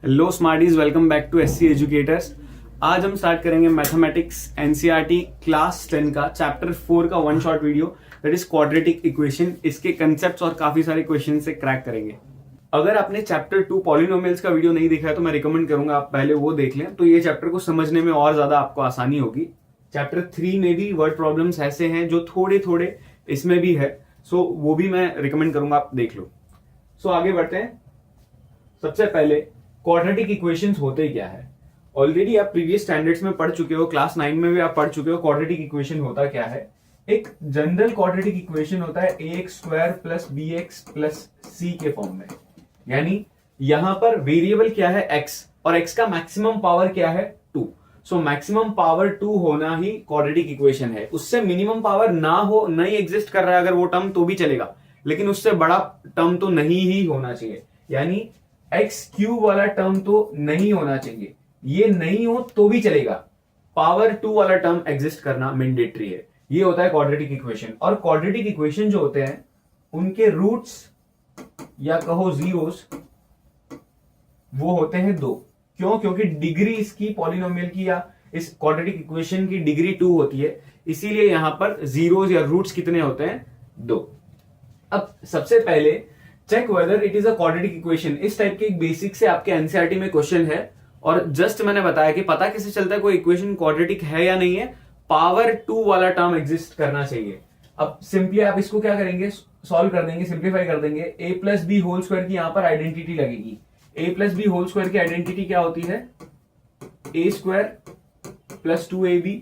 Hello smarties, welcome back to SC educators. आज हम start करेंगे मैथमेटिक्स एनसीईआरटी क्लास 10 का चैप्टर 4 का one shot video that is quadratic equation. इसके concepts और काफी सारे क्वेश्चन से क्रैक करेंगे। अगर आपने चैप्टर 2 पॉलिनोमियल्स का वीडियो नहीं देखा है तो मैं रिकमेंड करूंगा आप पहले वो देख लें, तो ये चैप्टर को समझने में और ज्यादा आपको आसानी होगी। चैप्टर 3 में भी वर्ड प्रॉब्लम्स ऐसे हैं जो थोड़े थोड़े इसमें भी है, सो वो भी मैं रिकमेंड करूंगा आप देख लो। सो आगे बढ़ते हैं। सबसे पहले क्वाड्रेटिक इक्वेशंस होते क्या है। ऑलरेडी आप प्रीवियस स्टैंडर्ड्स में पढ़ चुके हो, क्लास 9 में भी आप पढ़ चुके हो क्वाड्रेटिक इक्वेशन होता क्या है। एक जनरल क्वाड्रेटिक इक्वेशन होता है ax² plus bx plus c के फॉर्म में, यानी यहां पर वेरिएबल क्या है x और x का मैक्सिमम पावर क्या है 2। सो मैक्सिमम पावर 2 होना ही क्वाड्रेटिक इक्वेशन है। उससे मिनिमम पावर ना हो, नहीं एग्जिस्ट कर रहा है अगर वो टर्म तो भी चलेगा, लेकिन उससे बड़ा टर्म तो नहीं ही होना चाहिए, यानी x³ वाला टर्म तो नहीं होना चाहिए। ये नहीं हो तो भी चलेगा, पावर 2 वाला टर्म एग्जिस्ट करना मैंडेटरी है। ये होता है क्वाड्रेटिक इक्वेशन। और क्वाड्रेटिक इक्वेशन जो होते हैं उनके रूट्स या कहो जीरोस वो होते हैं 2। क्यों? क्योंकि डिग्री इसकी पॉलिनोमियल की या इस क्वाड्रेटिक इक्वेशन की डिग्री 2 होती है, इसीलिए यहां पर जीरोस या रूट्स कितने होते हैं 2। अब सबसे पहले check whether it is a quadratic equation. इस टाइप के एक बेसिक से आपके एनसीईआरटी में क्वेश्चन है और जस्ट मैंने बताया कि पता कैसे चलता है कोई इक्वेशन क्वाड्रेटिक है या नहीं है, पावर 2 वाला टर्म एग्जिस्ट करना चाहिए। अब सिंपली आप इसको क्या करेंगे, सॉल्व कर देंगे, सिंप्लीफाई कर देंगे। a plus b whole square की यहां पर आइडेंटिटी लगेगी। a plus b whole square की आइडेंटिटी क्या होती है, a² plus 2ab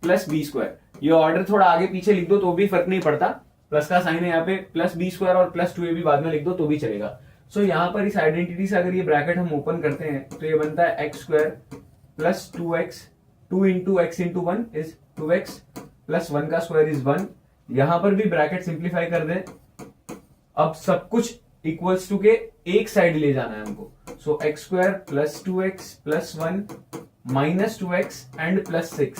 plus b²। ये ऑर्डर थोड़ा आगे पीछे लिख दो तो भी फर्क नहीं पड़ता, प्लस का साइन है यहाँ पे, प्लस b² और प्लस 2ab बाद में लिख दो तो भी चलेगा। सो यहां पर इस आइडेंटिटी से अगर ये ब्रैकेट हम ओपन करते हैं तो ये बनता है x² plus 2x, 2 into x into 1 is 2x plus 1 का स्क्वायर इज 1। यहां पर भी ब्रैकेट सिंप्लीफाई कर दे। अब सब कुछ इक्वल्स टू के एक साइड ले जाना है हमको। सो x² plus 2x plus 1 minus 2x and plus 6।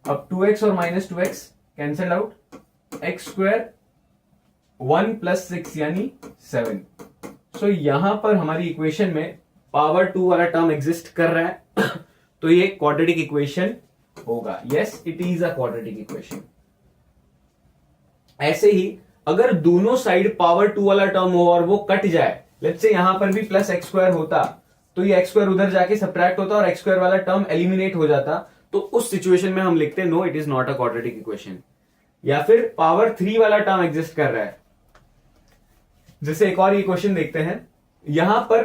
अब 2x और minus 2x cancel out, x² 1 plus 6 यानी 7। सो यहां पर हमारी इक्वेशन में पावर 2 वाला टर्म एग्जिस्ट कर रहा है तो ये क्वाड्रेटिक इक्वेशन होगा। Yes, it is a quadratic equation. ऐसे ही अगर दोनों साइड पावर 2 वाला टर्म हो और वो कट जाए, लेट्स से यहां पर भी प्लस x² होता तो ये x² उधर जाके सब्ट्रैक्ट होता और x² वाला टर्म एलिमिनेट हो जाता, तो उस सिचुएशन में हम लिखते no it is not a quadratic equation. या फिर पावर 3 वाला टर्म एग्जिस्ट कर रहा है, जैसे एक और ये क्वेश्चन देखते हैं। यहां पर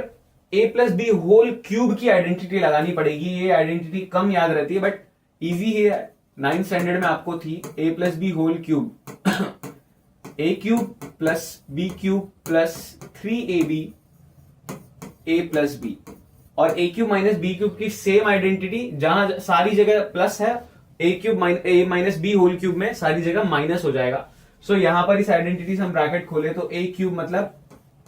a plus b whole cube की आइडेंटिटी लगानी पड़ेगी। ये आइडेंटिटी कम याद रहती है बट इजी है, 9th स्टैंडर्ड में आपको थी। a plus b whole cube a³ plus b³ plus 3ab a plus b, और a³ माइनस b³ की सेम आइडेंटिटी, जहां सारी जगह प्लस है a³ minus B whole cube में सारी जगह माइनस हो जाएगा। सो यहां पर इस आइडेंटिटी से हम ब्रैकेट खोले तो a³ मतलब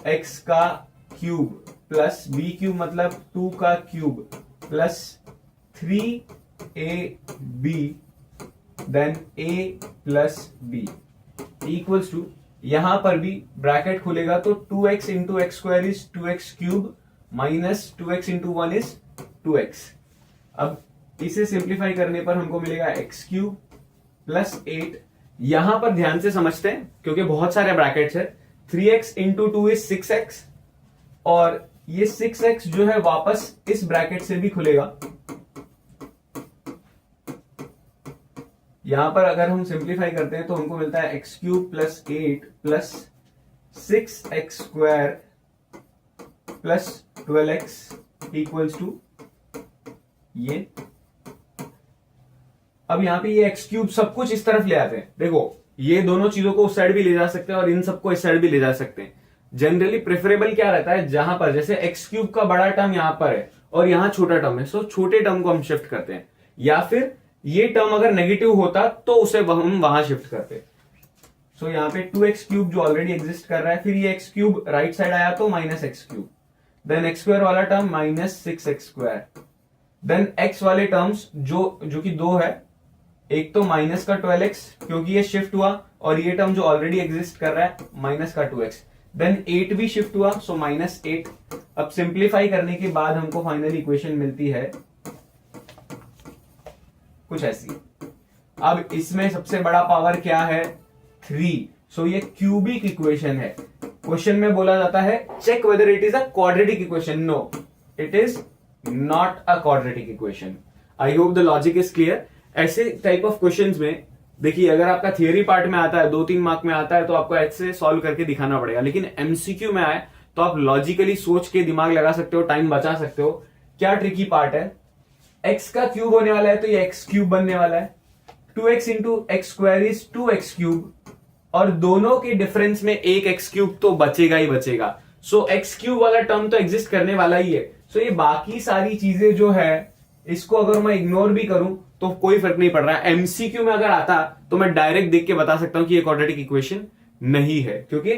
x का क्यूब प्लस b³ मतलब 2 का cube plus 3ab then a plus b equals to, यहां पर भी ब्रैकेट खुलेगा तो 2x into x² is 2x cube minus 2x into 1 is 2x। अब इसे सिंप्लीफाई करने पर हमको मिलेगा x³ प्लस 8। यहां पर ध्यान से समझते हैं क्योंकि बहुत सारे ब्रैकेट्स है। 3x इंटू 2 इज 6x और ये 6x जो है वापस इस ब्रैकेट से भी खुलेगा। यहां पर अगर हम सिंप्लीफाई करते हैं तो हमको मिलता है x³ plus 8 plus 6x² plus 12x equals to ये। अब यहां पे ये x³ सब कुछ इस तरफ ले आते हैं। देखो ये दोनों चीजों को उस साइड भी ले जा सकते हैं और इन सबको इस साइड भी ले जा सकते हैं। जनरली प्रेफरेबल क्या रहता है, जहां पर जैसे x³ का बड़ा टर्म यहां पर है और यहां छोटा टर्म है, सो छोटे टर्म को हम शिफ्ट करते हैं, या फिर ये टर्म अगर नेगेटिव होता तो उसे हम वहां शिफ्ट करते। सो यहां पे 2x³ जो ऑलरेडी एग्जिस्ट कर रहा है, फिर ये x³ राइट साइड आया तो माइनस x³, देन x² वाला term minus 6x², then x वाले टर्म्स जो कि 2 है, एक तो माइनस का 12x क्योंकि ये शिफ्ट हुआ, और ये टर्म जो ऑलरेडी एग्जिस्ट कर रहा है माइनस का 2x। देन 8 भी शिफ्ट हुआ, सो -8। अब सिंप्लीफाई करने के बाद हमको फाइनल इक्वेशन मिलती है कुछ ऐसी। अब इसमें सबसे बड़ा पावर क्या है, 3, सो ये क्यूबिक इक्वेशन है। क्वेश्चन में बोला जाता है check whether it is a quadratic equation. No, it is not a quadratic equation. I hope the logic is clear. ऐसे टाइप ऑफ क्वेश्चंस में देखिए, अगर आपका थियरी पार्ट में आता है, 2-3 मार्क में आता है, तो आपको ऐसे सॉल्व करके दिखाना पड़ेगा। लेकिन एमसीक्यू में आए तो आप लॉजिकली सोच के दिमाग लगा सकते हो, टाइम बचा सकते हो। क्या ट्रिकी पार्ट है, एक्स का क्यूब होने वाला है तो ये एक्स क्यूब बनने वाला है। 2x into x square is 2x cube, और दोनों के डिफरेंस में एक एक्स क्यूब तो बचेगा ही बचेगा। सो एक्स क्यूब वाला टर्म तो एग्जिस्ट करने वाला ही है। सो ये बाकी सारी चीजें जो है, इसको अगर मैं इग्नोर भी करूं तो कोई फर्क नहीं पड़ रहा है। एमसीक्यू में अगर आता तो मैं डायरेक्ट देख के बता सकता हूं कि ये क्वाड्रेटिक इक्वेशन नहीं है, क्योंकि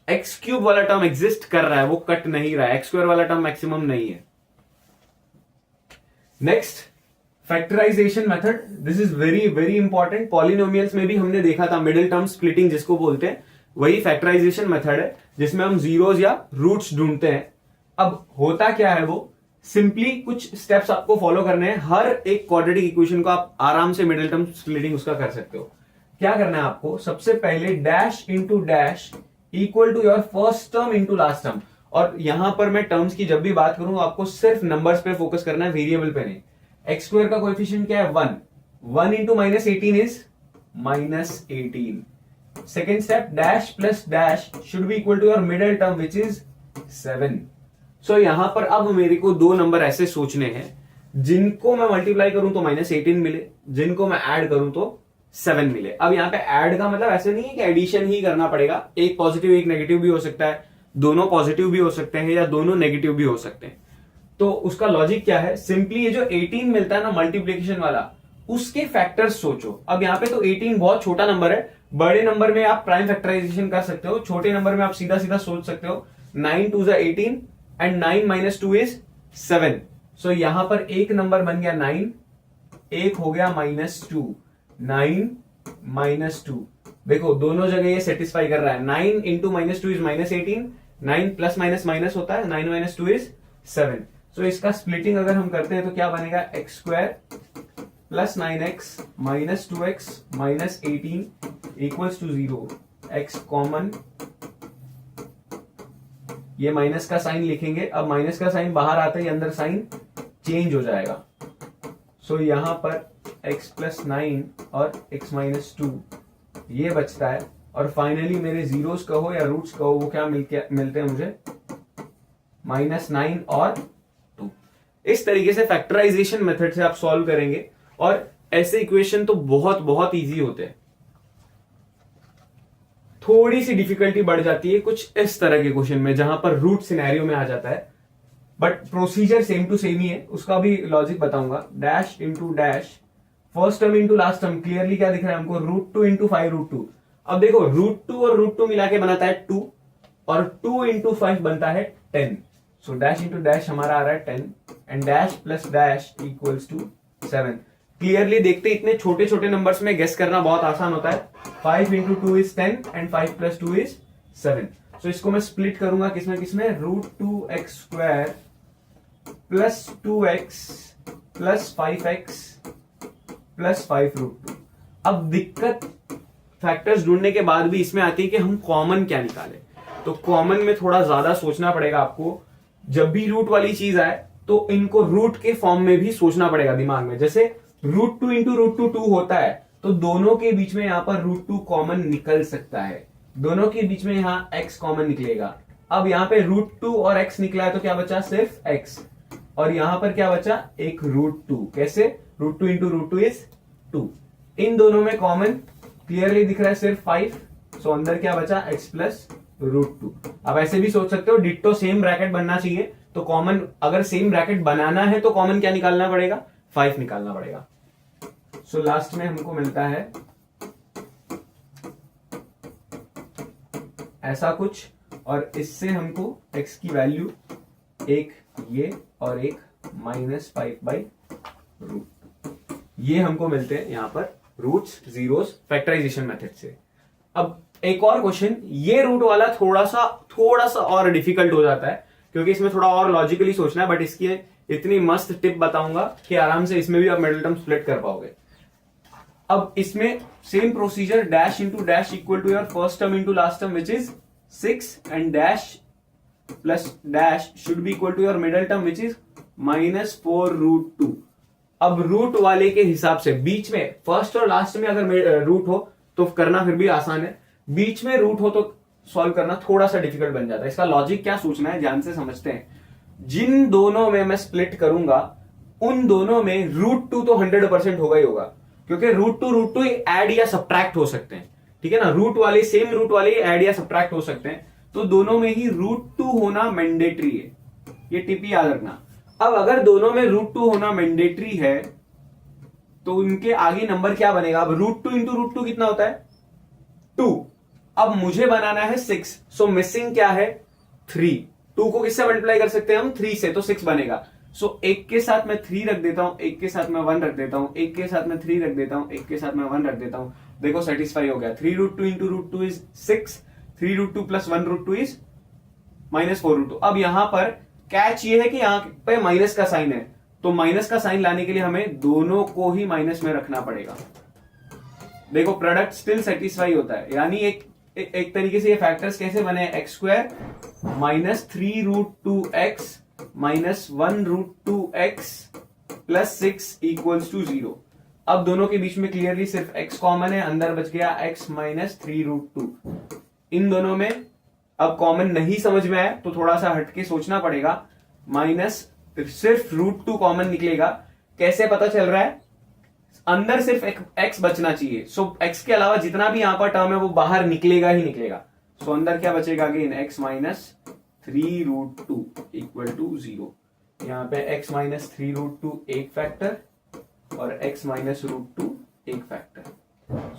एक्स क्यूब वाला टर्म एग्जिस्ट कर रहा है, वो कट नहीं रहा है। एक्स स्क्वायर वाला टर्म मैक्सिमम नहीं है। Next, factorisation method. This is very very important. Polynomials में भी हमने देखा था मिडिल टर्म स्प्लिटिंग जिसको बोलते हैं, वही फैक्टराइजेशन मेथड है जिसमें हम जीरोस या रूट्स ढूंढते हैं। अब होता क्या है, वो सिंपली कुछ स्टेप्स आपको फॉलो करने हैं। हर एक क्वाड्रेटिक इक्वेशन को आप आराम से मिडिल टर्म स्प्लिटिंग उसका कर सकते हो। क्या करना है आपको, सबसे पहले dash into dash equal to your first term into last term. और यहां पर मैं टर्म्स की जब भी बात करूं, आपको सिर्फ नंबर्स पे फोकस करना है, वेरिएबल पे नहीं। एक्स स्क्वायर का कोएफिशिएंट क्या है, 1। 1 into -18 is -18। Second step, dash plus dash should be equal to your middle term which is 7। So यहां पर अब मेरे को दो नंबर ऐसे सोचने हैं जिनको मैं मल्टीप्लाई करूं तो -18 मिले, जिनको मैं ऐड करूं तो 7 मिले। अब यहां पे ऐड का मतलब ऐसे नहीं है कि एडिशन ही करना पड़ेगा, एक पॉजिटिव एक नेगेटिव भी हो सकता है, दोनों पॉजिटिव भी हो सकते हैं या दोनों नेगेटिव भी हो सकते हैं। तो उसका लॉजिक क्या है, सिंपली ये जो 18 मिलता है ना मल्टीप्लीकेशन वाला, उसके फैक्टर्स सोचो। अब यहां पे तो 18 बहुत छोटा नंबर है, बड़े नंबर में आप प्राइम फैक्टराइजेशन कर सकते हो, छोटे नंबर में आप सीधा सीधा सोच सकते हो 9 2 18 एंड 9 - 2 इज 7। सो यहां पर एक नंबर बन गया 9, एक हो गया -2, 9 - 2। देखो दोनों जगह ये सेटिस्फाई कर रहा है। 9 into -2 is -18, 9 plus minus minus होता है, 9 - 2 इज 7। सो इसका स्प्लिटिंग अगर हम करते हैं तो क्या बनेगा, x square plus 9x -2x -18 equals to 0। X common, ये माइनस का साइन लिखेंगे। अब माइनस का साइन बाहर आता ही अंदर साइन चेंज हो जाएगा। सो यहां पर x + 9 और x - 2 ये बचता है। और फाइनली मेरे जीरोस कहो या रूट्स कहो, वो क्या मिलते हैं मुझे, -9 और 2। इस तरीके से फैक्टराइजेशन मेथड से आप सॉल्व करेंगे और ऐसे इक्वेशन तो बहुत बहुत इजी होते हैं। थोड़ी सी डिफिकल्टी बढ़ जाती है कुछ इस तरह के क्वेश्चन में जहां पर रूट सिनेरियो में आ जाता है, but procedure same to same ही है। उसका भी लॉजिक बताऊंगा। Dash into dash, first term into last term, clearly क्या दिख रहा है हमको, √2 इंटू 5√2। अब देखो √2 और √2 मिला के बनाता है 2 और 2 इंटू 5 बनता है 10। सो डैश इंटू डैश हमारा आ रहा है 10 and dash plus dash equals to 7। Clearly देखते इतने छोटे छोटे नंबर्स में गेस करना बहुत आसान होता है। 5 इंटू 2 इज 10 एंड 5 + 2 इज 7। सो इसको मैं स्प्लिट करूंगा किसमें किसमें, √2x² plus 2x plus 5x plus 5√2। अब दिक्कत फैक्टर्स ढूंढने के बाद भी इसमें आती है कि हम कॉमन क्या निकालें। तो कॉमन में थोड़ा ज्यादा सोचना पड़ेगा आपको। जब भी रूट वाली चीज आए तो इनको रूट के फॉर्म में भी सोचना पड़ेगा दिमाग में। जैसे √2 इंटू √2 2 होता है, तो दोनों के बीच में यहां पर √2 कॉमन निकल सकता है, दोनों के बीच में यहां x कॉमन निकलेगा। अब यहां पे √2 और x निकला है तो क्या बचा, सिर्फ x। और यहां पर क्या बचा, एक √2। कैसे, √2 इंटू √2 इज 2। इन दोनों में कॉमन क्लियरली दिख रहा है सिर्फ 5। सो अंदर क्या बचा, x प्लस √2। अब ऐसे भी सोच सकते हो डिट्टो सेम ब्रैकेट बनना चाहिए, तो कॉमन अगर सेम ब्रैकेट बनाना है तो कॉमन क्या निकालना पड़ेगा, 5 निकालना पड़ेगा। सो लास्ट में हमको मिलता है ऐसा कुछ, और इससे हमको x की वैल्यू एक ये और एक -5/√2 ये हमको मिलते हैं यहां पर रूट्स जीरोस फैक्टराइजेशन मेथड से। अब एक और क्वेश्चन, ये रूट वाला थोड़ा थोड़ा सा और डिफिकल्ट हो जाता है क्योंकि इसमें थोड़ा और लॉजिकली सोचना है, बट इसकी इतनी मस्त टिप बताऊंगा कि आराम से इसमें भी आप मिडिल टर्म स्प्लिट कर पाओगे। अब इसमें same procedure, dash into dash equal to your first term into last term which is 6 and dash plus dash should be equal to your middle term which is -4√2। अब root वाले के हिसाब से बीच में फर्स्ट और लास्ट में अगर root हो तो करना फिर भी आसान है, बीच में रूट हो तो सॉल्व करना थोड़ा सा डिफिकल्ट बन जाता है। इसका लॉजिक क्या सोचना है, ध्यान से समझते हैं। जिन दोनों में मैं स्प्लिट करूंगा उन दोनों में √2 तो 100% होगा ही होगा, क्योंकि √2 ऐड या सब्ट्रैक्ट हो सकते हैं, ठीक है ना। सेम रूट वाले ऐड या सब्ट्रैक्ट हो सकते हैं, तो दोनों में ही √2 होना मैंडेटरी है, ये टिप याद रखना। अब अगर दोनों में √2 होना मैंडेटरी है तो उनके आगे नंबर क्या बनेगा। अब √2 इंटू √2 कितना होता है 2। अब मुझे बनाना है 6, सो मिसिंग क्या है 3। 2 को किससे मल्टीप्लाई कर सकते हैं हम 3 से, तो 6 बनेगा। सो एक के साथ मैं 3 रख देता हूं, एक के साथ मैं 1 रख देता हूं, एक के साथ मैं 3 रख देता हूं, एक के साथ मैं 1 रख देता हूं। देखो सेटिस्फाई हो गया। 3√2 इंटू √2 इज 6, 3√2 प्लस 1√2 इज -4√2। अब यहां पर कैच ये है कि यहां पे माइनस का साइन है, तो माइनस का साइन लाने के लिए हमें दोनों को ही माइनस में रखना पड़ेगा। देखो प्रोडक्ट स्टिल सेटिस्फाई होता है, यानी एक तरीके से ये फैक्टर्स कैसे बने, x² -3√2x -1√2x plus 6 equals to 0। अब दोनों के बीच में क्लियरली सिर्फ x कॉमन है, अंदर बच गया x -3√2। इन दोनों में अब कॉमन नहीं समझ में आया तो थोड़ा सा हटके सोचना पड़ेगा। माइनस सिर्फ √2 कॉमन निकलेगा, कैसे पता चल रहा है, अंदर सिर्फ x बचना चाहिए। सो x के अलावा जितना भी यहां पर टर्म है वो बाहर निकलेगा ही निकलेगा। सो अंदर क्या बचेगा, अगेन x -3√2 इक्वल टू 0। यहां पे x -3√2 एक फैक्टर और x -√2 एक फैक्टर।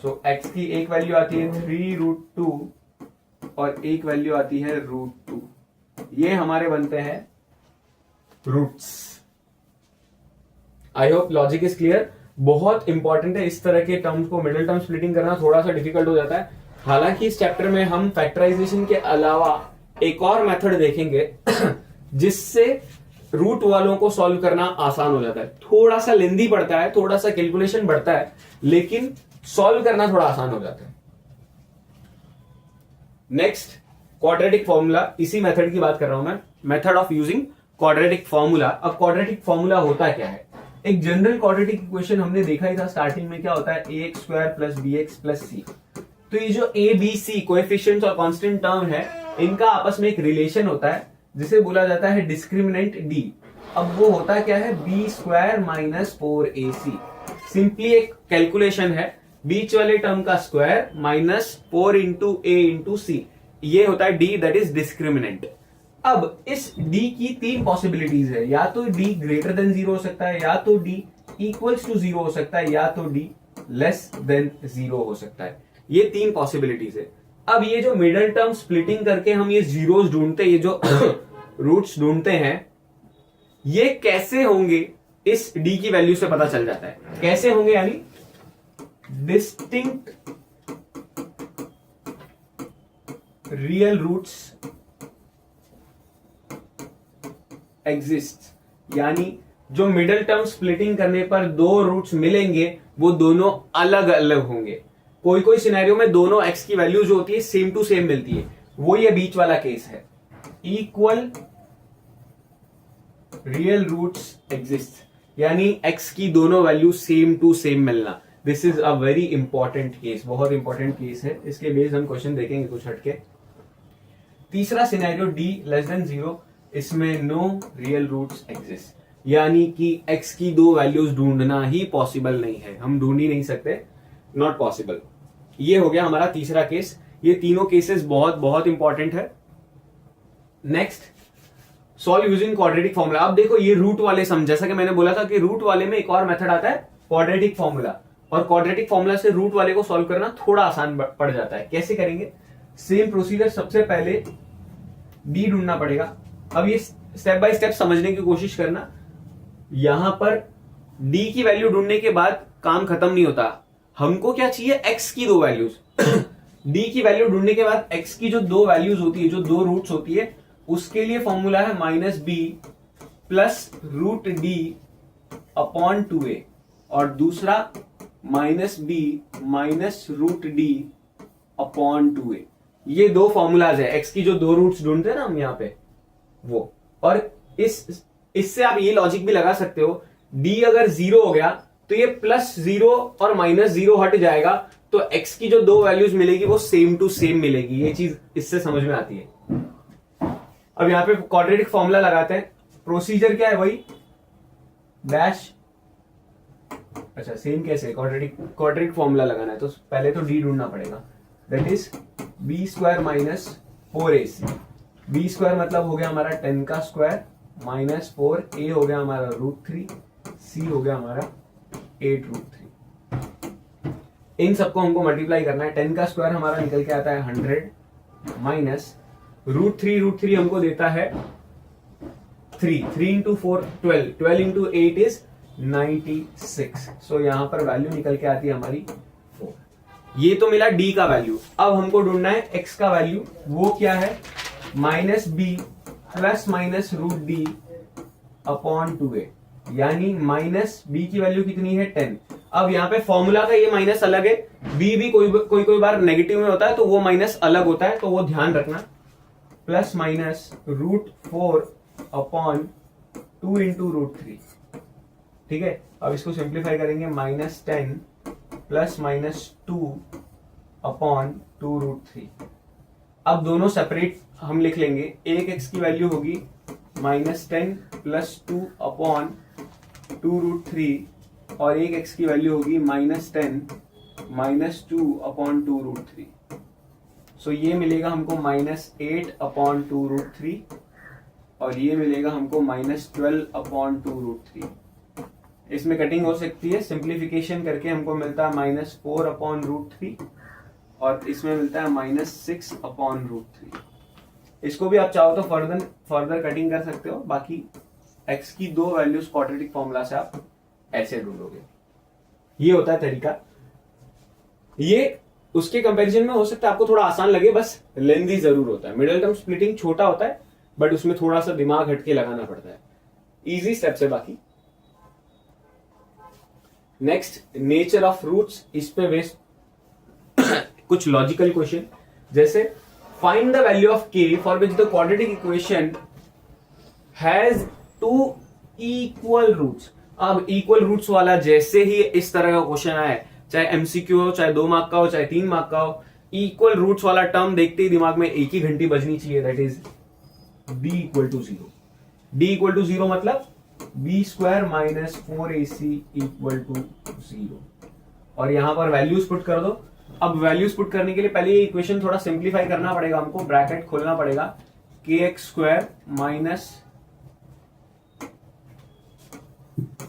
सो x की एक वैल्यू आती है 3√2 और एक वैल्यू आती है √2। ये हमारे बनते हैं roots. I hope logic is clear. बहुत इंपॉर्टेंट है, इस तरह के टर्म्स को मिडिल टर्म स्प्लिटिंग करना थोड़ा सा डिफिकल्ट हो जाता है। हालांकि इस चैप्टर में हम फैक्टराइजेशन के अलावा एक और मेथड देखेंगे जिससे रूट वालों को सॉल्व करना आसान हो जाता है। थोड़ा सा लेंदी पड़ता है, थोड़ा सा कैलकुलेशन बढ़ता है, लेकिन सॉल्व करना थोड़ा आसान हो जाता है। नेक्स्ट क्वाड्रेटिक फॉर्मूला, इसी मेथड की बात कर रहा हूं मैं, method of using quadratic formula. अब क्वाड्रेटिक फॉर्मूला होता क्या है, एक जनरल क्वाड्रेटिक इक्वेशन हमने देखा ही था स्टार्टिंग में, क्या होता है ax² plus bx plus c। तो ये जो a b c कोएफिशिएंट्स और कांस्टेंट टर्म है, इनका आपस में एक रिलेशन होता है जिसे बोला जाता है डिस्क्रिमिनेंट d। अब वो होता क्या है, b² माइनस 4ac। सिंपली एक कैलकुलेशन है, बीच वाले टर्म का square minus 4 into a into c, ये होता है d, दैट इज डिस्क्रिमिनेंट। अब इस d की 3 पॉसिबिलिटीज है, या तो d ग्रेटर देन 0 हो सकता है, या तो d इक्वल्स टू 0 हो सकता है, या तो d लेस देन 0 हो सकता है। ये 3 पॉसिबिलिटीज है। अब ये जो मिडिल टर्म स्प्लिटिंग करके हम ये जीरोस ढूंढते हैं, ये जो रूट्स ढूंढते हैं, ये कैसे होंगे इस d की वैल्यू से पता चल जाता है। कैसे होंगे, यानी डिस्टिंक्ट रियल रूट्स एग्जिस्ट, यानी जो मिडिल टर्म स्प्लिटिंग करने पर 2 रूट्स मिलेंगे वो दोनों अलग अलग होंगे। कोई कोई सिनेरियो में दोनों x की वैल्यू जो होती है सेम टू सेम मिलती है, वो ये बीच वाला केस है। इक्वल रियल रूट्स एग्जिस्ट, यानी x की दोनों वैल्यू सेम टू सेम मिलना। This is a very important case, बहुत इंपॉर्टेंट केस है। इसके बेस हम क्वेश्चन देखेंगे कुछ हटके। तीसरा सिनेरियो d लेस देन 0, इसमें नो रियल रूट्स एग्जिस्ट, यानी कि x की 2 वैल्यूज ढूंढना ही पॉसिबल नहीं है, हम ढूंढ ही नहीं सकते, नॉट पॉसिबल। ये हो गया हमारा तीसरा केस। ये तीनों केसेस बहुत बहुत इंपॉर्टेंट है। Next, solve using quadratic formula. अब देखो ये रूट वाले सम, जैसा कि मैंने बोला था कि रूट वाले में एक और मेथड आता है क्वाड्रेटिक फॉर्मूला, और क्वाड्रेटिक फॉर्मूला से रूट वाले को सॉल्व करना थोड़ा आसान पड़ जाता है। कैसे करेंगे, सेम प्रोसीजर, सबसे पहले d ढूंढना पड़ेगा। अब ये स्टेप बाय स्टेप समझने की कोशिश करना। यहां पर d की वैल्यू ढूंढने के बाद काम खत्म नहीं होता, हमको क्या चाहिए, x की 2 वैल्यूज। डी की वैल्यू ढूंढने के बाद एक्स की जो दो वैल्यूज होती है, जो दो रूट्स होती है, उसके लिए फॉर्मूला है -b plus root D upon 2a, और दूसरा -b minus root D upon 2a। ये दो फॉर्मूलाज है एक्स की जो दो रूट्स ढूंढते हैं ना हम यहाँ पे, वो। और इससे आप ये लॉजिक भी लगा सकते हो, डी अगर 0 हो गया तो ये +0 और -0 हट जाएगा, तो एक्स की जो दो वैल्यूज मिलेगी वो सेम टू सेम मिलेगी। ये चीज इससे समझ में आती है। अब यहां पे क्वाड्रेटिक फॉर्मूला लगाते हैं। प्रोसीजर क्या है, वही डैश, अच्छा सेम कैसे, क्वाड्रेटिक फॉर्मूला लगाना है तो पहले तो डी ढूंढना पड़ेगा, that is b² minus 4ac। b² मतलब हो गया हमारा 10 का स्क्वायर माइनस 4, a हो गया हमारा √3, c हो गया हमारा 8√3। इन सबको हमको मल्टीप्लाई करना है। 10 का स्क्वायर हमारा निकल के आता है 100 माइनस √3 हमको देता है 3 इंटू 4 12 इंटू 8 इज 96। सो यहां पर वैल्यू निकल के आती है हमारी 4। ये तो मिला डी का वैल्यू। अब हमको ढूंढना है एक्स का वैल्यू, वो क्या है, -b plus minus root D upon 2a, यानी -b की वैल्यू कितनी है 10। अब यहाँ पे फॉर्मूला का ये माइनस अलग है, b भी कोई बार नेगेटिव में होता है तो वो माइनस अलग होता है, तो वो ध्यान रखना। प्लस माइनस √4 अपॉन 2 इंटू √3, ठीक है। अब इसको सिंप्लीफाई करेंगे, -10 प्लस माइनस 2 अपॉन 2√3। अब दोनों सेपरेट हम लिख लेंगे। एक एक्स की वैल्यू होगी -10 प्लस 2 अपॉन 2√3, और एक एक्स की वैल्यू होगी -10 माइनस 2 अपॉन 2√3। सो ये मिलेगा हमको -8 अपॉन 2√3, और ये मिलेगा हमको -12 अपॉन 2√3। इसमें कटिंग हो सकती है, सिंप्लीफिकेशन करके हमको मिलता है -4 अपॉन √3, और इसमें मिलता है -6 अपॉन √3। इसको भी आप चाहो तो फर्दर कटिंग कर सकते हो। बाकी एक्स की दो वैल्यूज क्वाड्रेटिक फॉर्मूला से आप ऐसे ढूंढोगे। ये होता है तरीका। ये उसके कंपैरिजन में हो सकता है आपको थोड़ा आसान लगे, बस लेंथी जरूर होता है। मिडिल टर्म स्प्लिटिंग छोटा होता है, बट उसमें थोड़ा सा दिमाग हटके लगाना पड़ता है। इजी स्टेप्स है बाकी। Next, nature of roots. इस पे बेस्ड कुछ लॉजिकल क्वेश्चन, जैसे find the value of k for which the quadratic equation has 2 equal roots. अब इक्वल रूट्स वाला जैसे ही इस तरह का क्वेश्चन आए, चाहे एमसीक्यू हो, चाहे 2 मार्क का हो, चाहे 3 मार्क का हो, इक्वल रूट्स वाला टर्म देखते ही दिमाग में एक ही घंटी बजनी चाहिए, दैट इज d = 0। d = 0 मतलब b² माइनस 4ac = 0। और यहां पर वैल्यूज पुट कर दो। अब वैल्यूज पुट करने के लिए पहले ये इक्वेशन थोड़ा सिंप्लीफाई करना पड़ेगा हमको। ब्रैकेट खोलना पड़ेगा, kx² माइनस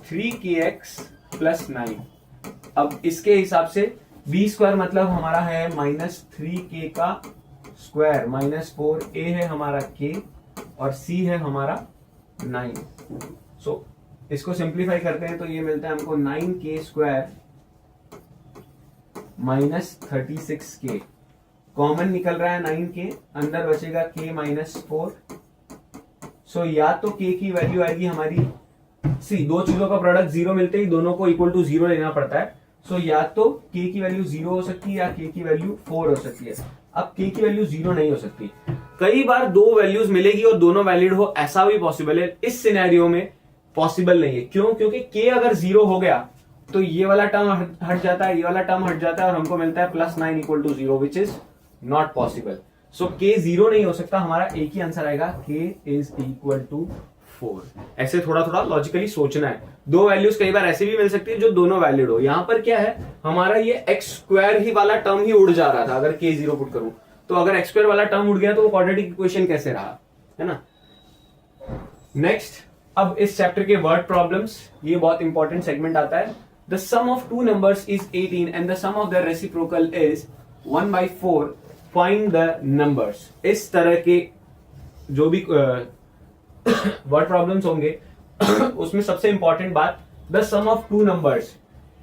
3kx प्लस 9। अब इसके हिसाब से b² मतलब हमारा है -3k का स्क्वायर माइनस 4a है हमारा k, और c है हमारा 9। सो इसको सिंप्लीफाई करते हैं तो ये मिलता है हमको 9k² माइनस 36k। कॉमन निकल रहा है 9k, अंदर बचेगा k माइनस 4। सो या तो k की वैल्यू आएगी हमारी, दो चीजों का प्रोडक्ट 0 मिलते ही दोनों को इक्वल टू 0 लेना पड़ता है। सो या तो k की वैल्यू 0 हो सकती है या k की वैल्यू 4 हो सकती है। अब k की वैल्यू 0 नहीं हो सकती। कई बार दो वैल्यूज मिलेगी और दोनों वैलिड हो, ऐसा भी पॉसिबल है। इस सिनेरियो में पॉसिबल नहीं है। क्यों? क्योंकि k अगर 0 हो गया तो ये वाला टर्म हट जाता है, ये वाला टर्म हट जाता है, और हमको मिलता है +9 = 0, which is not possible. So k 0 नहीं हो सकता। हमारा एक ही आंसर आएगा, k = 4। ऐसे थोड़ा थोड़ा लॉजिकली सोचना है। दो वैल्यूज कई बार ऐसे भी मिल सकती है जो दोनों वैलिड हो। यहां पर क्या है, हमारा ये x² ही वाला टर्म ही उड़ जा रहा था। अगर k 0 पुट करूं तो अगर x² वाला टर्म उड़ गया तो वो क्वाड्रेटिक इक्वेशन कैसे रहा, है ना। नेक्स्ट, अब इस चैप्टर के वर्ड प्रॉब्लम्स, ये बहुत इंपॉर्टेंट सेगमेंट आता है। The sum of two numbers is 18 and the sum of the reciprocal is 1/4, find the numbers. इस तरह के जो भी वर्ड प्रॉब्लम्स होंगे उसमें सबसे इंपॉर्टेंट बात, the sum of two numbers.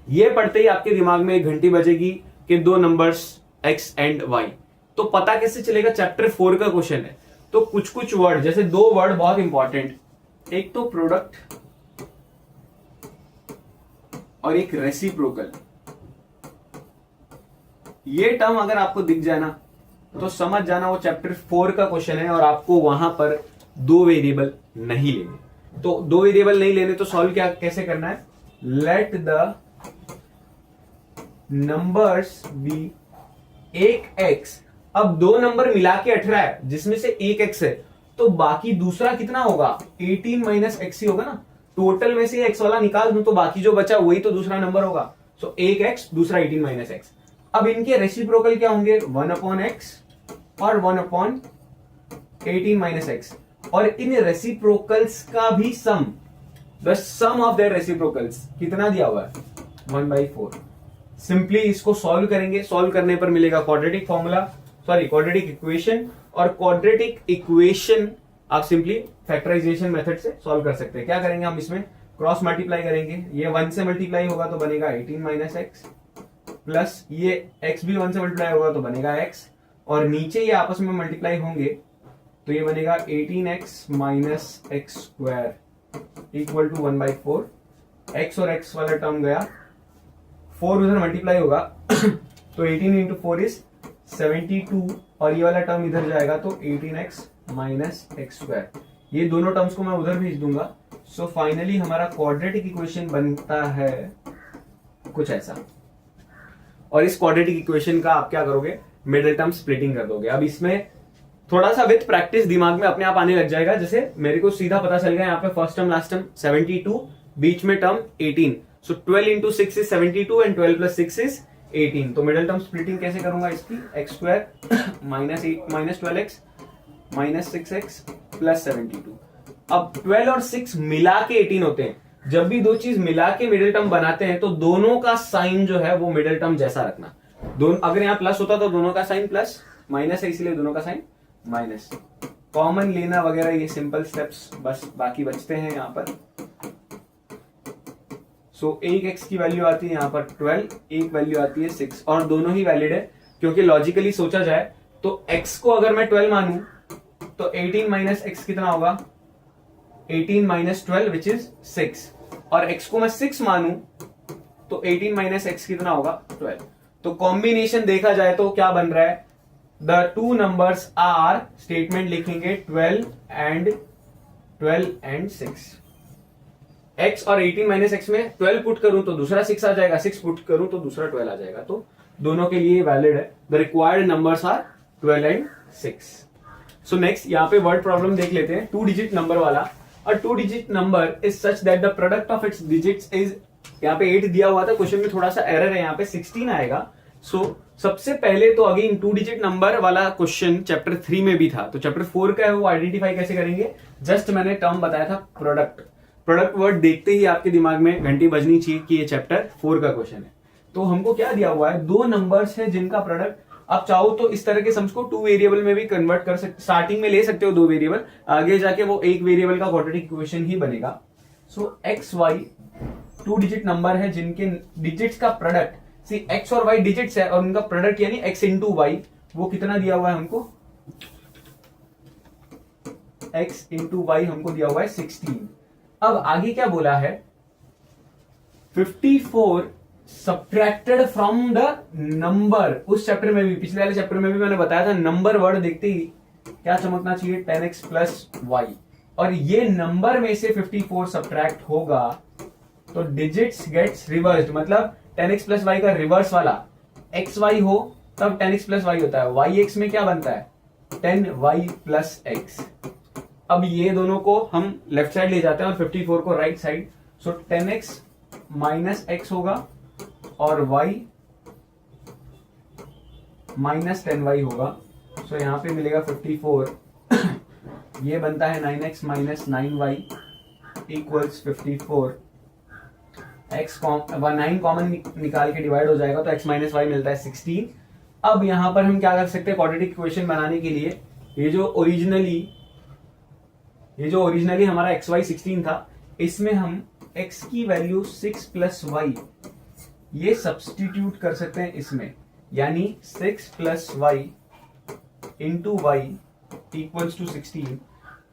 ये पढ़ते ही आपके दिमाग में एक घंटी बजेगी कि दो नंबर्स एक्स एंड वाई। तो पता कैसे चलेगा, चैप्टर 4 का क्वेश्चन है। तो कुछ कुछ वर्ड, जैसे दो वर्ड बहुत इंपॉर्टेंट, एक तो प्रोडक्ट और एक रेसिप्रोकल। ये टर्म अगर आपको दिख जाए ना तो समझ जाना वो चैप्टर 4 का क्वेश्चन है और आपको वहां पर दो वेरिएबल नहीं लेने। तो दो वेरिएबल नहीं लेने तो सॉल्व क्या कैसे करना है, लेट द नंबर्स बी एक एक्स। अब दो नंबर मिला के 18 है जिसमें से एक एक्स है, तो बाकी दूसरा कितना होगा, 18 माइनस एक्स ही होगा ना। टोटल में से एक्स वाला निकाल दूं तो बाकी जो बचा वही तो दूसरा नंबर होगा। सो एक एक्स दूसरा 18 माइनस एक्स। अब इनके रेसिप्रोकल क्या होंगे, 1 अपॉन एक्स और 1 अपॉन 18 माइनस एक्स। और इन रेसिप्रोकल्स का भी sum, the sum of their reciprocals कितना दिया हुआ है, 1/4। सिंपली इसको सॉल्व करेंगे, सॉल्व करने पर मिलेगा quadratic formula, sorry quadratic equation. और क्वाड्रेटिक इक्वेशन आप सिंपली फैक्टराइजेशन मेथड से सॉल्व कर सकते हैं। क्या करेंगे हम, इसमें क्रॉस मल्टीप्लाई करेंगे, ये 1 से मल्टीप्लाई होगा तो बनेगा 18 माइनस एक्स, प्लस ये x भी 1 से मल्टीप्लाई होगा तो बनेगा x, और नीचे ये आपस में मल्टीप्लाई होंगे तो ये बनेगा 18x minus x square equal to 1/4। x और x वाला टर्म गया, 4 उधर मल्टीप्लाई होगा तो 18 इंटू 4 इज 72, और ये वाला टर्म इधर जाएगा तो 18x माइनस एक्स स्क्वायर। ये दोनों टर्म्स को मैं उधर भेज दूंगा। सो फाइनली हमारा क्वाड्रेटिक इक्वेशन बनता है कुछ ऐसा। और इस क्वाड्रेटिक इक्वेशन का आप क्या करोगे, मिडिल टर्म स्प्लिटिंग कर दोगे। अब इसमें थोड़ा सा विथ प्रैक्टिस दिमाग में अपने आप आने लग जाएगा। जैसे मेरे को सीधा पता चल गया यहाँ पे फर्स्ट टर्म लास्ट टर्म 72, बीच में term 18, so 12 into 6 is 72 and 12 plus 6 is 18। तो मिडिल टर्म स्प्लिटिंग कैसे करूंगा इसकी, x square minus 12x minus 6x plus 72। अब 12 और 6 मिला के 18 होते हैं। जब भी दो चीज मिला के मिडिल टर्म बनाते हैं तो दोनों का साइन जो है वो मिडिल टर्म जैसा रखना। दोनों, अगर यहाँ प्लस होता तो दोनों का साइन प्लस, माइनस है इसलिए दोनों का साइन माइनस। कॉमन लेना वगैरह ये सिंपल स्टेप्स बस बाकी बचते हैं यहाँ पर। सो एक एक्स की वैल्यू आती है यहाँ पर 12, एक वैल्यू आती है 6, और दोनों ही वैलिड है क्योंकि लॉजिकली सोचा जाए तो x को अगर मैं 12 मानूं तो 18 माइनस एक्स कितना होगा, 18 माइनस 12 विच इज 6, और x को मैं 6 मानूं तो 18 माइनस एक्स कितना होगा, 12। तो कॉम्बिनेशन देखा जाए तो क्या बन रहा है, the two numbers are, statement लिखेंगे 12 एंड 6। x और 18 माइनस एक्स में 12 पुट करूं तो दूसरा 6 आ जाएगा, 6 पुट करूं तो दूसरा 12 आ जाएगा। तो दोनों के लिए वैलिड है। The required numbers are 12 and 6। So next यहाँ पे वर्ड प्रॉब्लम देख लेते हैं, 2 डिजिट नंबर वाला। अ 2 digit number is such that the product of its digits is, यहाँ पे 8 दिया हुआ था, क्वेश्चन में थोड़ा सा एरर है, यहाँ पे 16 आएगा। सो सबसे पहले तो अगेन 2 डिजिट नंबर वाला क्वेश्चन चैप्टर 3 में भी था, तो चैप्टर 4 का है वो आइडेंटिफाई कैसे करेंगे। जस्ट मैंने टर्म बताया था प्रोडक्ट, प्रोडक्ट वर्ड देखते ही आपके दिमाग में घंटी बजनी चाहिए कि ये चैप्टर 4 का क्वेश्चन है। तो हमको क्या दिया हुआ है, दो नंबर्स है जिनका प्रोडक्ट, आप चाहो तो इस तरह के सम्स को 2 वेरिएबल में भी कन्वर्ट कर सकते, स्टार्टिंग में ले सकते हो 2 वेरिएबल, आगे जाके वो एक वेरिएबल का क्वाड्रेटिक इक्वेशन ही बनेगा। सो एक्स वाई 2 डिजिट नंबर है जिनके डिजिट्स का प्रोडक्ट, सी एक्स और वाई डिजिट्स है और उनका प्रोडक्ट यानी एक्स इंटू वाई, वो कितना दिया हुआ है हमको, एक्स इंटू वाई हमको दिया हुआ है 16। अब आगे क्या बोला है, 54 सब्ट्रैक्टेड फ्रॉम द नंबर। उस चैप्टर में भी, पिछले वाले चैप्टर में भी मैंने बताया था, नंबर वर्ड देखते ही क्या चमकना चाहिए, 10x प्लस वाई, और ये नंबर में से 54 सब्ट्रैक्ट होगा तो डिजिट्स गेट्स रिवर्स्ड, मतलब 10x प्लस वाई का रिवर्स वाला एक्स वाई हो तब 10x प्लस वाई होता है, वाई एक्स में क्या बनता है 10y प्लस एक्स। अब ये दोनों को हम लेफ्ट साइड ले जाते हैं और 54 को राइट साइड, सो 10x माइनस एक्स होगा और y माइनस 10y होगा। सो यहां पे मिलेगा 54, ये बनता है 9x minus 9y equals 54। x 9 common निकाल के डिवाइड हो जाएगा तो x माइनस वाई मिलता है 16। अब यहां पर हम क्या कर सकते हैं, क्वाड्रेटिक इक्वेशन बनाने के लिए ये जो ओरिजिनली हमारा एक्स वाई 16 था, इसमें हम x की वैल्यू 6 प्लस वाई ये सब्सटीट्यूट कर सकते हैं इसमें। यानी 6 plus y into y equals to 16।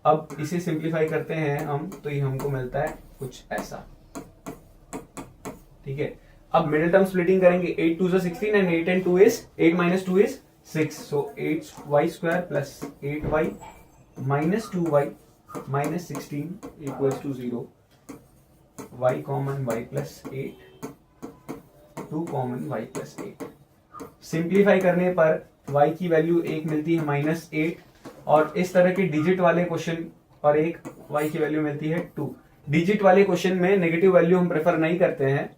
अब इसे सिंप्लीफाई करते हैं हम, तो ये हमको मिलता है कुछ ऐसा। ठीक है, अब मिडिल टर्म स्प्लिटिंग करेंगे, 8 2 16 and 8 and 2 is 8 minus 2 is 6, so 8y square plus 8y minus 2y minus 16 equals to 0, y common y plus 8, 2 common y plus 8। Simplify करने पर y की वैल्यू 1 मिलती है -8, और इस तरह के डिजिट वाले क्वेश्चन और एक y की वैल्यू मिलती है 2। डिजिट वाले क्वेश्चन में नेगेटिव वैल्यू हम प्रेफर नहीं करते हैं,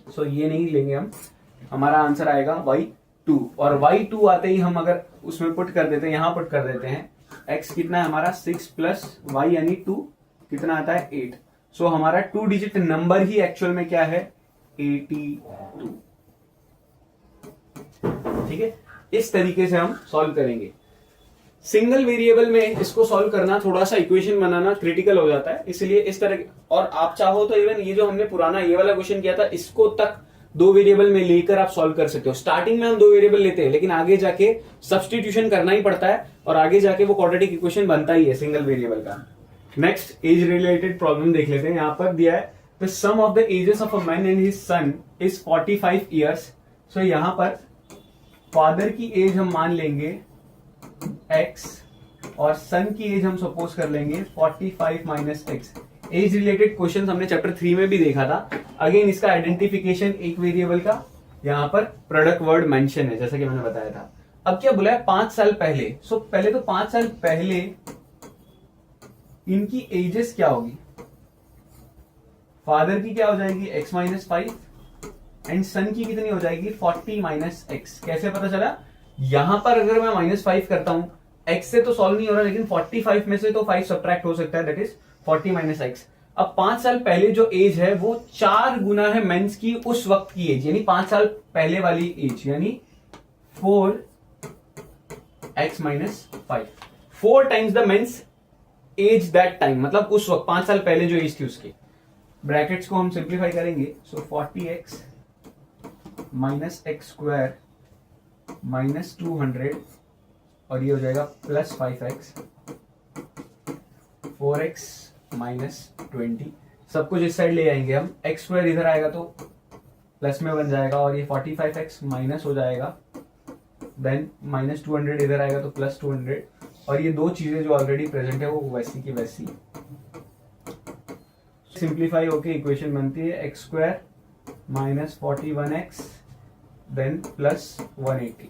सो ये नहीं लेंगे हम। हमारा आंसर आएगा y2, और y2 आते ही हम अगर उसमें पुट कर देते हैं, यहां पुट कर देते हैं, x कितना है हमारा 6 प्लस y यानी 2 कितना आता है 8। सो हमारा 2 डिजिट नंबर ही एक्चुअल में क्या है 82। ठीक है, इस तरीके से हम सॉल्व करेंगे। सिंगल वेरिएबल में इसको सॉल्व करना, थोड़ा सा इक्वेशन बनाना क्रिटिकल हो जाता है, इसलिए इस तरह। और आप चाहो तो इवन ये जो हमने पुराना ये वाला क्वेश्चन किया था, इसको तक 2 वेरिएबल में लेकर आप सॉल्व कर सकते हो। स्टार्टिंग में हम 2 वेरिएबल लेते हैं, लेकिन आगे जाके सब्स्टिट्यूशन करना ही पड़ता है, और आगे जाके वो क्वाड्रेटिक इक्वेशन बनता ही है सिंगल वेरिएबल का। नेक्स्ट एज रिलेटेड प्रॉब्लम देख लेते हैं। यहाँ पर दिया है the sum of the ages of a man and his son is 45 years. So यहाँ पर फादर की एज हम मान लेंगे x, और सन की एज हम सपोज कर लेंगे 45 minus x. Age related questions हमने चैप्टर 3 में भी देखा था। अगेन इसका आइडेंटिफिकेशन एक वेरिएबल का, यहाँ पर प्रोडक्ट वर्ड मेंशन है जैसा कि मैंने बताया था। अब क्या बोला है 5 साल पहले। सो पहले तो 5 साल पहले इनकी एजेस क्या होगी, फादर की क्या हो जाएगी x माइनस 5 एंड सन की कितनी हो जाएगी 40 माइनस एक्स। कैसे पता चला, यहां पर अगर मैं -5 करता हूं, x से तो सॉल्व नहीं हो रहा, लेकिन 45 में से तो 5 सब्ट्रैक्ट हो सकता है, दैट इज 40 माइनस एक्स। अब 5 साल पहले जो एज है वो 4 गुना है मेंस की उस वक्त की एज, यानी 5 साल पहले वाली एज, यानी 4x minus 5, 4 times the men's age that time, मतलब उस वक्त 5 साल पहले जो एज थी उसकी। ब्रैकेट्स को हम सिंप्लीफाई करेंगे, सो 40x minus x square minus 200, और ये हो जाएगा प्लस 5x, 4x माइनस 20। सब कुछ इस साइड ले आएंगे हम, एक्स स्क्वायर इधर आएगा तो प्लस में बन जाएगा, और ये 45x माइनस हो जाएगा, देन माइनस 200 इधर आएगा तो प्लस 200, और ये दो चीजें जो ऑलरेडी प्रेजेंट है वो वैसी की वैसी सिंप्लीफाई होके इक्वेशन बनती है x square minus 41x then plus 180।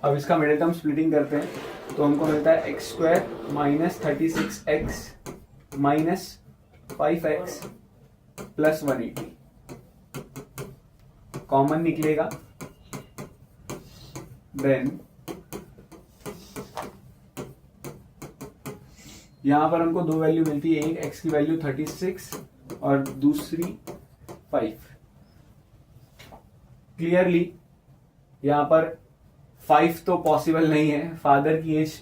अब इसका मिडिल टर्म स्प्लिटिंग करते हैं तो हमको मिलता है x square minus 36x minus 5x plus 180। Common निकलेगा, देन यहां पर हमको 2 वैल्यू मिलती है, एक x की वैल्यू 36 और दूसरी 5। क्लियरली यहां पर 5 तो पॉसिबल नहीं है, फादर की age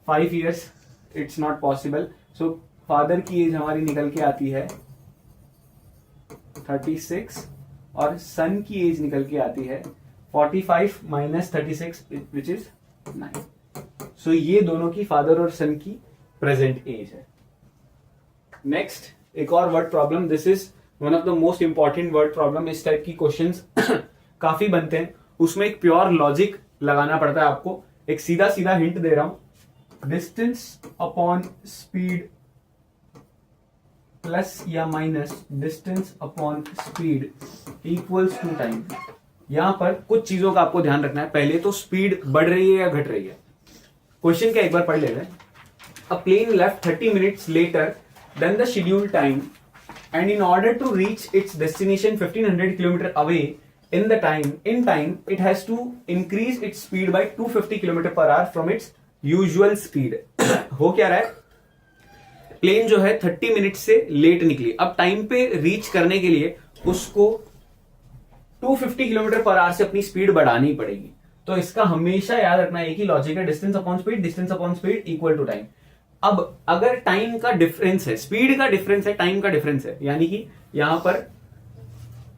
5 years, it's not possible. So father की एज हमारी निकल के आती है 36 और सन की एज निकल के आती है 45 माइनस 36 विच इज 9। सो ये दोनों की फादर और सन की प्रेजेंट एज है। नेक्स्ट एक और word problem, this is one of the most important word problem. इस टाइप की क्वेश्चंस काफी बनते हैं, उसमें एक प्योर लॉजिक लगाना पड़ता है आपको। एक सीधा सीधा हिंट दे रहा हूं, डिस्टेंस अपॉन स्पीड प्लस या minus distance upon speed equals to time. यहां पर कुछ चीजों का आपको ध्यान रखना है। पहले तो स्पीड बढ़ रही है या घट रही है। क्वेश्चन क्या एक बार पढ़ लेते हैं। A plane left 30 minutes later than the scheduled time, and in order to reach its destination 1500 km away in time, it has to increase its speed by 250 km per hour from its usual speed. हो क्या रहा है, plane जो है 30 minute से late निकली, अब time पे रीच करने के लिए उसको 250 किलोमीटर पर आवर से अपनी स्पीड बढ़ानी पड़ेगी। तो इसका हमेशा याद रखना एक ही लॉजिक है, distance upon speed equal to time. अब अगर टाइम का डिफरेंस है, स्पीड का डिफरेंस है, टाइम का डिफरेंस है, यानी कि यहां पर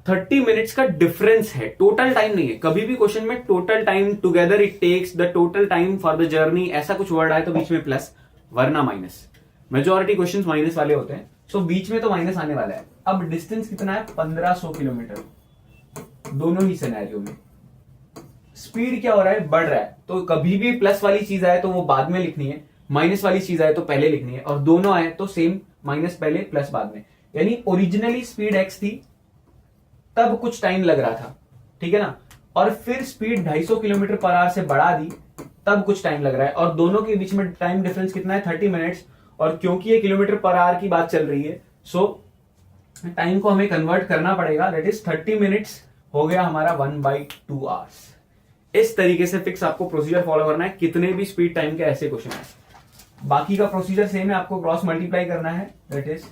30 मिनट्स का डिफरेंस है, टोटल टाइम नहीं है। कभी भी क्वेश्चन में total time together it takes the total time for the journey ऐसा कुछ वर्ड आए तो बीच में प्लस, वरना माइनस। मेजोरिटी क्वेश्चंस माइनस वाले होते हैं, सो बीच में तो माइनस आने वाला है। अब डिस्टेंस कितना है? 1500 किलोमीटर, दोनों ही सिनेरियो में। स्पीड क्या हो रहा है? बढ़ रहा है। तो कभी भी प्लस वाली चीज आए तो वो बाद में लिखनी है, माइनस वाली चीज आए तो पहले लिखनी है, और दोनों आए तो सेम, माइनस पहले प्लस बाद में। यानी ओरिजिनली स्पीड एक्स थी, तब कुछ टाइम लग रहा था, ठीक है ना, और फिर स्पीड 250 किलोमीटर पर आवर से बढ़ा दी, तब कुछ टाइम लग रहा है, और दोनों के बीच में टाइम डिफरेंस कितना है? 30 मिनट्स। और क्योंकि ये किलोमीटर पर आवर की बात चल रही है, सो टाइम को हमें कन्वर्ट करना पड़ेगा, दैट इज 30 मिनट्स हो गया हमारा 1/2 आवर्स। इस तरीके से फिक्स आपको प्रोसीजर फॉलो करना है, कितने भी स्पीड टाइम के ऐसे क्वेश्चन है। बाकी का प्रोसीजर सेम है, आपको क्रॉस मल्टीप्लाई करना है, that is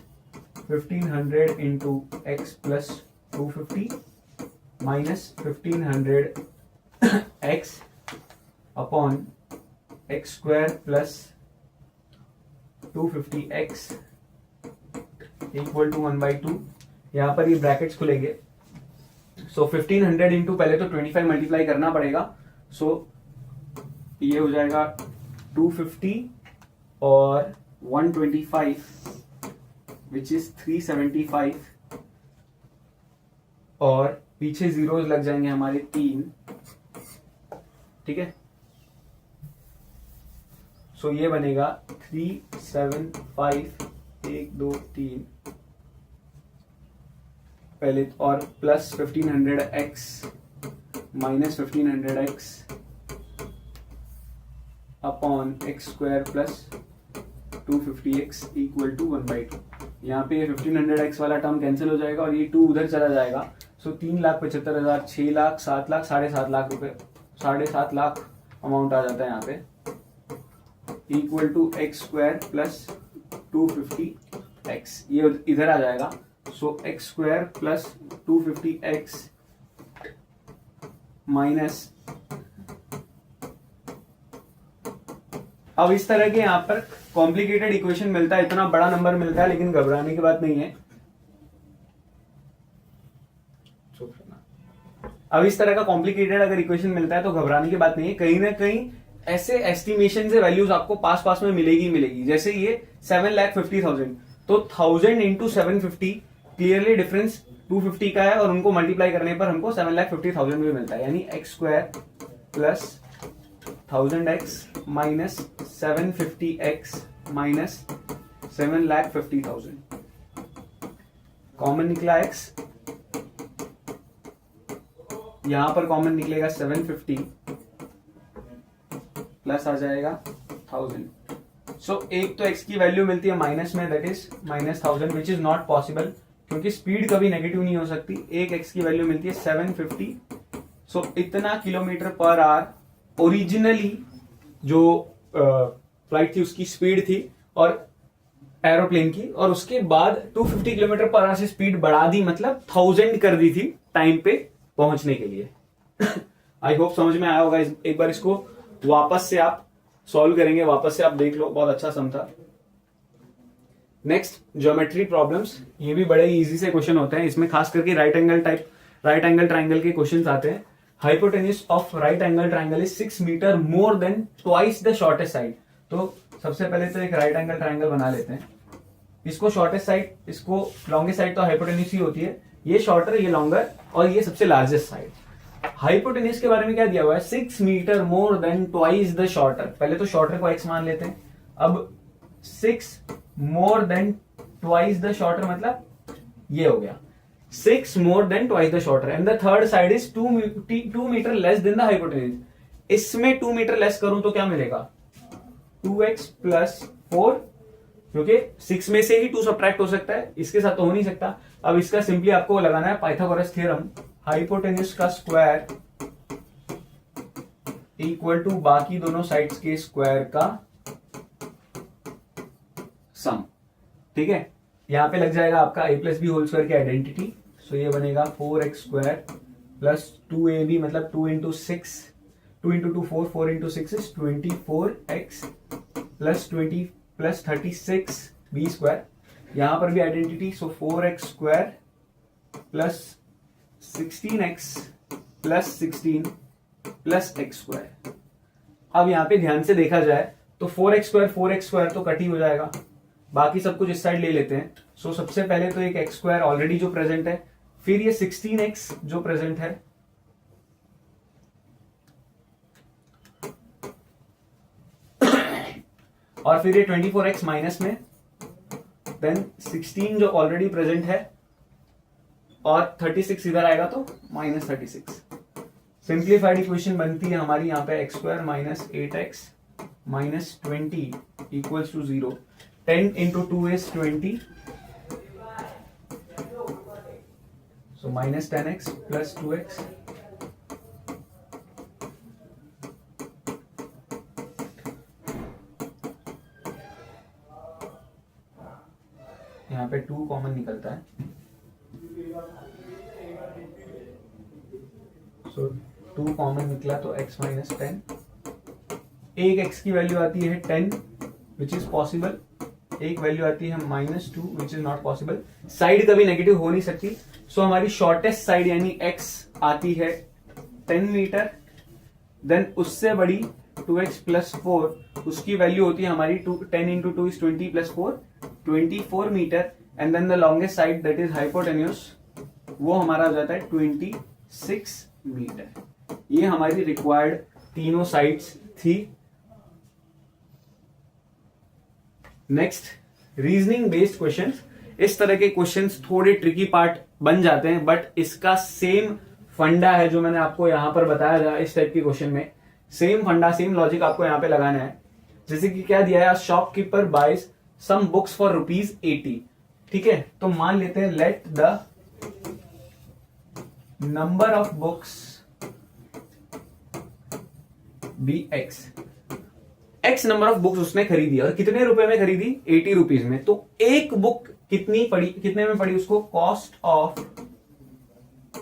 1500 into x plus 250 minus 1500 x upon x square plus 250 x equal to 1/2। यहां पर ये ब्रैकेट्स खुलेंगे, सो 1500 इंटू पहले तो 25 मल्टीप्लाई करना पड़ेगा, सो ये हो जाएगा 250 और 125 विच इज 375, और पीछे जीरोस लग जाएंगे हमारे 3, ठीक है। सो ये बनेगा 375 1 2 3 पहले, और plus 1500x minus 1500x upon x square plus 250x equal to 1/2। यहाँ पे 1500x वाला टर्म कैंसिल हो जाएगा और ये 2 उधर चला जाएगा, सो 3,75,000, 6 लाख, 7 लाख, 7.5 लाख रुपए, 7.5 लाख अमाउंट आ जाता है यहाँ पे, equal to x square plus 250x, ये इधर आ जाएगा, so x square plus 250x minus. अब इस तरह के यहां पर कॉम्प्लिकेटेड इक्वेशन मिलता है, इतना बड़ा नंबर मिलता है, लेकिन घबराने की बात नहीं है। अब इस तरह का कॉम्प्लिकेटेड अगर इक्वेशन मिलता है तो घबराने की बात नहीं है, कहीं ना कहीं ऐसे एस्टिमेशन से वैल्यूज आपको पास पास में मिलेगी। जैसे ये 7,50,000, तो 1000 इंटू 750, क्लियरली डिफरेंस 250 का है, और उनको मल्टीप्लाई करने पर हमको 7,50,000 भी मिलता है, यानी x square plus 1000x minus 750x minus 7,50,000, common निकला x, यहां पर कॉमन निकलेगा 750 प्लस आ जाएगा 1000। सो एक तो x की वैल्यू मिलती है माइनस में, that is -1000 which is not possible, क्योंकि स्पीड कभी नेगेटिव नहीं हो सकती। एक x की वैल्यू मिलती है 750, सो इतना किलोमीटर पर आवर ओरिजिनली जो फ्लाइट थी उसकी स्पीड थी, और एरोप्लेन की, और उसके बाद 250 किलोमीटर पर आवर से स्पीड बढ़ा दी, मतलब 1000 कर दी थी टाइम पे पहुंचने के लिए। आई होप समझ में आया होगा। एक बार इसको वापस से आप सॉल्व करेंगे, वापस से आप देख लो, बहुत अच्छा सम था। नेक्स्ट ज्योमेट्री प्रॉब्लम्स, ये भी बड़े इजी से क्वेश्चन होते हैं, इसमें खास करके राइट एंगल ट्राइंगल के क्वेश्चंस आते हैं। Hypotenuse of right angle triangle is 6 metre more than twice the shortest side. तो सबसे पहले तो एक राइट एंगल ट्राइंगल बना लेते हैं, इसको शॉर्टेस्ट साइड, इसको लॉन्गेस्ट साइड तो हाइपोटेन्यूज ही होती है, ये शॉर्टर, ये लॉन्गर, और ये सबसे लार्जेस्ट साइड। हाइपोटेन्यूज के बारे में क्या दिया हुआ है? 6 metre more than twice the shorter. पहले तो शॉर्टर को x मान लेते हैं, अब 6 more than twice the shorter मतलब ये हो गया 6 more than twice the shorter, and the third side is 2 metre less than the hypotenuse. इसमें 2 मीटर लेस करूं तो क्या मिलेगा? 2x प्लस 4, क्योंकि 6 में से ही 2 सब्ट्रैक्ट हो सकता है, इसके साथ तो हो नहीं सकता। अब इसका सिंपली आपको लगाना है पाइथागोरस थ्योरम, हाइपोटेन्यूज का स्क्वायर इक्वल टू बाकी दोनों साइड्स के स्क्वायर का सम, ठीक है। यहां पे लग जाएगा आपका a plus b whole square की आइडेंटिटी, सो ये बनेगा 4x स्क्वायर प्लस 2ab, मतलब 2 into 6, 2 into 2 4, 4 into 6 is 24x plus 20 plus 36 b square. यहां पर भी identity, so 4x square plus 16x plus 16 plus x square. अब यहाँ पे ध्यान से देखा जाए तो 4x स्क्वायर तो कट ही हो जाएगा, बाकी सब कुछ इस साइड ले लेते हैं। सो सबसे पहले तो एक एक्स स्क्वायर ऑलरेडी जो प्रेजेंट है, फिर ये 16x जो प्रेजेंट है, और फिर ये 24x माइनस में, देन 16 जो ऑलरेडी प्रेजेंट है, और 36 इधर आएगा तो माइनस 36। सिंप्लीफाइड इक्वेशन बनती है हमारी यहाँ पे x square minus 8x minus 20 equals to 0। 10 into 2 is 20, so minus 10x plus 2x। यहाँ पे 2 कॉमन निकलता है, सो 2 कॉमन निकला तो x माइनस 10। एक x की वैल्यू आती है 10 विच इज पॉसिबल, एक वैल्यू आती है minus 2 which is not possible. Side कभी नेगेटिव हो नहीं सकती, सो हमारी शॉर्टेस्ट साइड यानी x आती है 10 मीटर, देन उससे बड़ी 2x प्लस 4, उसकी वैल्यू होती है हमारी 10 into 2 is 20 plus 4 24 metre, and then the longest side that is hypotenuse, वो हमारा आ जाता है 26 मीटर। ये हमारी रिक्वायर्ड तीनों साइड्स थी। Next, reasoning based questions. इस तरह के क्वेश्चंस थोड़े ट्रिकी पार्ट बन जाते हैं, बट इसका सेम फंडा है जो मैंने आपको यहां पर बताया था। इस टाइप के क्वेश्चन में सेम फंडा, सेम लॉजिक आपको यहां पे लगाना है। जैसे कि क्या दिया है, shopkeeper buys some books for ₹80। ठीक है, तो मान लेते हैं let the number of books be x number of books उसने खरीदी, और कितने रुपए में खरीदी, 80 रुपीज में। तो एक बुक कितनी पड़ी, कितने में पड़ी उसको, cost of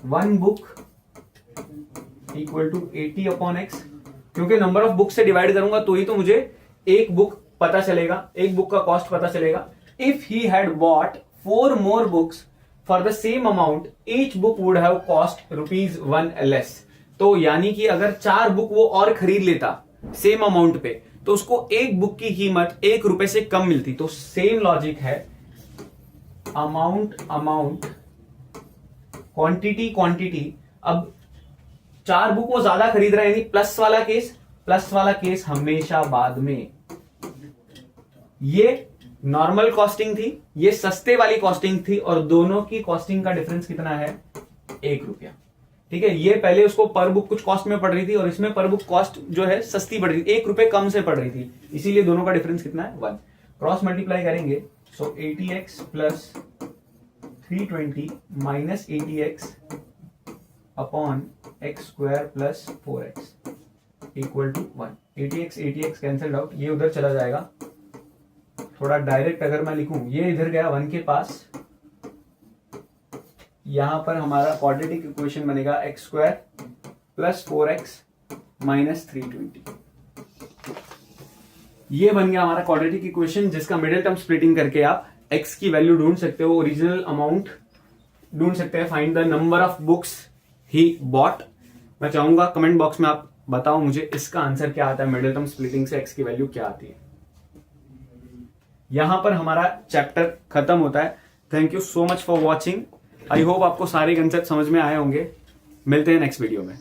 1 book equal to 80 upon x. क्योंकि नंबर ऑफ बुक से डिवाइड करूंगा तो ही तो मुझे एक बुक पता चलेगा, एक बुक का कॉस्ट पता चलेगा। If he had bought 4 more books for the same amount, each book would have cost ₹1 less। तो यानी कि अगर 4 बुक वो और खरीद लेता सेम अमाउंट पे, तो उसको एक बुक की कीमत ₹1 से कम मिलती। तो सेम लॉजिक है, अमाउंट क्वांटिटी। अब 4 बुक वो ज्यादा खरीद रहा है, यानी प्लस वाला केस हमेशा बाद में। ये नॉर्मल कॉस्टिंग थी, ये सस्ते वाली कॉस्टिंग थी, और दोनों की कॉस्टिंग का डिफरेंस कितना है, ₹1। ठीक है, ये पहले उसको पर बुक कुछ कॉस्ट में पड़ रही थी, और इसमें पर बुक कॉस्ट जो है सस्ती पड़ रही थी, ₹1 कम से पड़ रही थी, इसीलिए दोनों का डिफरेंस कितना है, 1। क्रॉस मल्टीप्लाई करेंगे, so 80x plus 320 minus 80x upon x square plus 4x equal to 1। 80x cancelled out, ये उधर चला जाएगा। थोड़ा डायरेक्ट अगर मैं लिखूं, ये इधर गया 1 के पास, यहां पर हमारा क्वाड्रेटिक इक्वेशन बनेगा x square plus 4x minus 320। ये बन गया हमारा क्वाड्रेटिक इक्वेशन, जिसका मिडिल टर्म स्प्लिटिंग करके आप x की वैल्यू ढूंढ सकते हो, ओरिजिनल अमाउंट ढूंढ सकते हैं, find the number of books he bought. मैं चाहूंगा कमेंट बॉक्स में आप बताओ मुझे इसका आंसर क्या आता है, मिडिल टर्म स्प्लिटिंग से x की वैल्यू क्या आती है। यहां पर हमारा चैप्टर खत्म होता है। Thank you so much for watching. I hope आपको सारे कंसेप्ट समझ में आए होंगे। मिलते हैं नेक्स्ट वीडियो में।